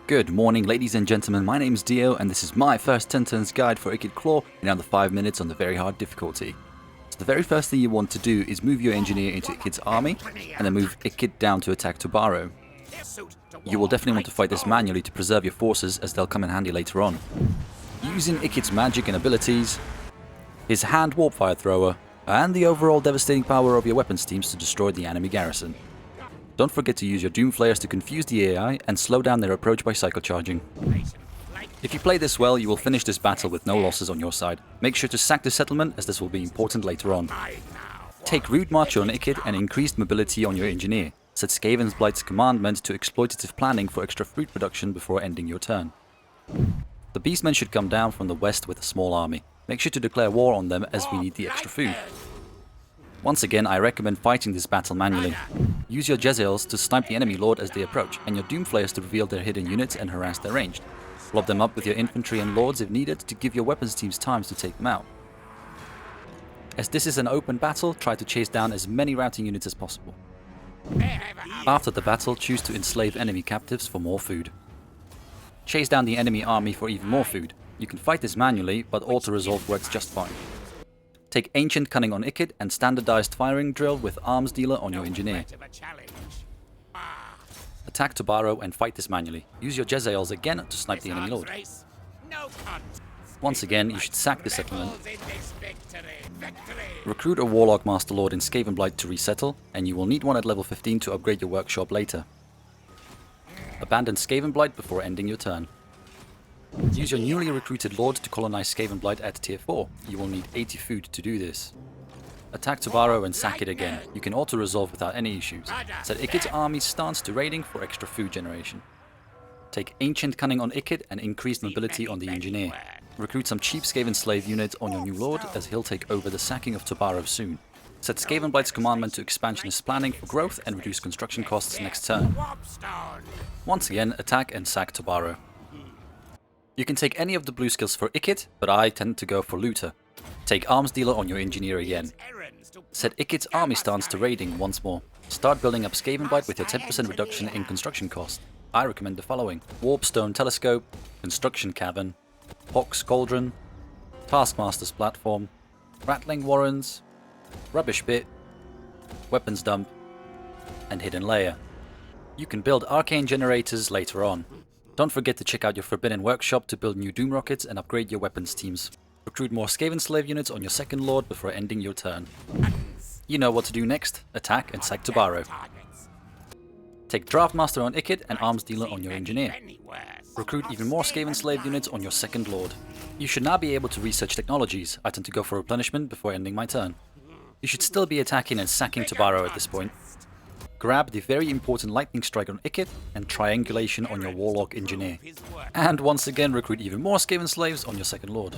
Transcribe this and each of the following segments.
Good morning, ladies and gentlemen, my name's Dio, and this is my first 10 turns guide for Ikit Claw in under 5 minutes on the very hard difficulty. So the very first thing you want to do is move your engineer into Ikit's army, and then move Ikit down to attack Tobaro. You will definitely want to fight this manually to preserve your forces, as they'll come in handy later on. Using Ikit's magic and abilities, his hand warp fire thrower, and the overall devastating power of your weapons teams to destroy the enemy garrison. Don't forget to use your Doom Flayers to confuse the AI and slow down their approach by cycle charging. If you play this well, you will finish this battle with no losses on your side. Make sure to sack the settlement, as this will be important later on. Take Rude Marcher on Ikit and increased mobility on your engineer. Set Skaven's Blight's commandment to exploitative planning for extra fruit production before ending your turn. The Beastmen should come down from the west with a small army. Make sure to declare war on them, as we need the extra food. Once again, I recommend fighting this battle manually. Use your Jezzails to snipe the enemy lord as they approach, and your Doom Flayers to reveal their hidden units and harass their ranged. Lob them up with your infantry and lords if needed to give your weapons teams time to take them out. As this is an open battle, try to chase down as many routing units as possible. After the battle, choose to enslave enemy captives for more food. Chase down the enemy army for even more food. You can fight this manually, but auto-resolve works just fine. Take Ancient Cunning on Ikit and Standardized Firing Drill with Arms Dealer on your Engineer. Attack Tobaro and fight this manually. Use your Jezzails again to snipe the enemy lord. Once again, you should sack the settlement. Recruit a Warlock Master Lord in Skaven Blight to resettle, and you will need one at level 15 to upgrade your workshop later. Abandon Skaven Blight before ending your turn. Use your newly recruited lord to colonize Skaven Blight at tier 4. You will need 80 food to do this. Attack Tobaro and sack it again. You can auto-resolve without any issues. Set Ikit's army's stance to raiding for extra food generation. Take Ancient Cunning on Ikit and increased mobility on the engineer. Recruit some cheap Skaven slave units on your new lord, as he'll take over the sacking of Tobaro soon. Set Skaven Blight's commandment to expansionist planning for growth and reduce construction costs next turn. Once again, attack and sack Tobaro. You can take any of the blue skills for Ikit, but I tend to go for Looter. Take Arms Dealer on your engineer again. Set Ikit's army stance to raiding once more. Start building up Skaven Blight with your 10% reduction in construction cost. I recommend the following: Warpstone Telescope, Construction Cavern, Hawk's Cauldron, Taskmaster's Platform, Rattling Warrens, Rubbish Pit, Weapons Dump, and Hidden Layer. You can build Arcane Generators later on. Don't forget to check out your Forbidden Workshop to build new Doom Rockets and upgrade your weapons teams. Recruit more Skaven Slave units on your second lord before ending your turn. You know what to do next: attack and sack Tobaro. Take Draftmaster on Ikit and Arms Dealer on your engineer. Recruit even more Skaven Slave units on your second lord. You should now be able to research technologies. I tend to go for replenishment before ending my turn. You should still be attacking and sacking Tobaro at this point. Grab the very important Lightning Strike on Ikit and Triangulation on your Warlock Engineer. And once again recruit even more Skaven Slaves on your second lord.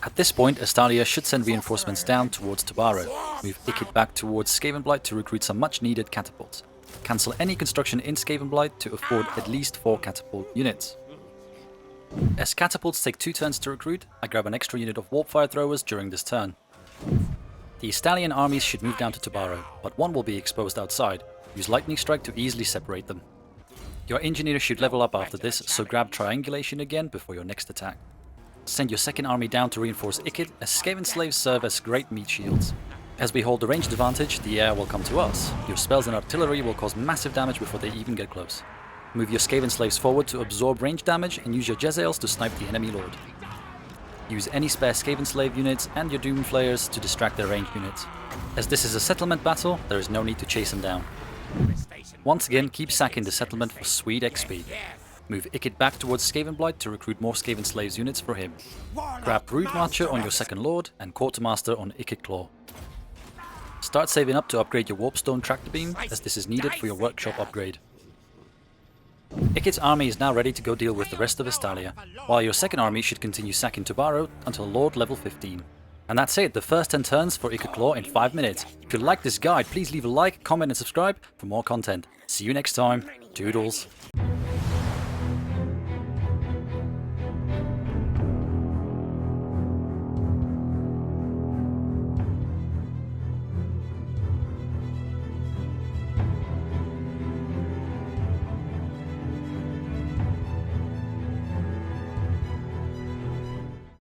At this point, Estalia should send reinforcements down towards Tobaro. Move Ikit back towards Skaven Blight to recruit some much needed catapults. Cancel any construction in Skaven Blight to afford at least 4 catapult units. As catapults take 2 turns to recruit, I grab an extra unit of Warp Fire Throwers during this turn. The Estalian armies should move down to Tobaro, but one will be exposed outside. Use Lightning Strike to easily separate them. Your engineer should level up after this, so grab Triangulation again before your next attack. Send your second army down to reinforce Ikit, as Skaven Slaves serve as great meat shields. As we hold the ranged advantage, the air will come to us. Your spells and artillery will cause massive damage before they even get close. Move your Skaven Slaves forward to absorb range damage and use your Jezzails to snipe the enemy lord. Use any spare Skaven Slave units and your Doom Flayers to distract their ranged units. As this is a settlement battle, there is no need to chase them down. Once again, keep sacking the settlement for sweet XP. Move Ikit back towards Skaven Blight to recruit more Skaven Slaves units for him. Grab Rude Marcher on your second lord and Quartermaster on Ikit Claw. Start saving up to upgrade your Warpstone Tractor Beam, as this is needed for your workshop upgrade. Ikit's army is now ready to go deal with the rest of Estalia, while your second army should continue sacking Tobaro until Lord level 15. And that's it, the first 10 turns for Ikit Claw in 5 minutes. If you like this guide, please leave a like, comment and subscribe for more content. See you next time. Doodles.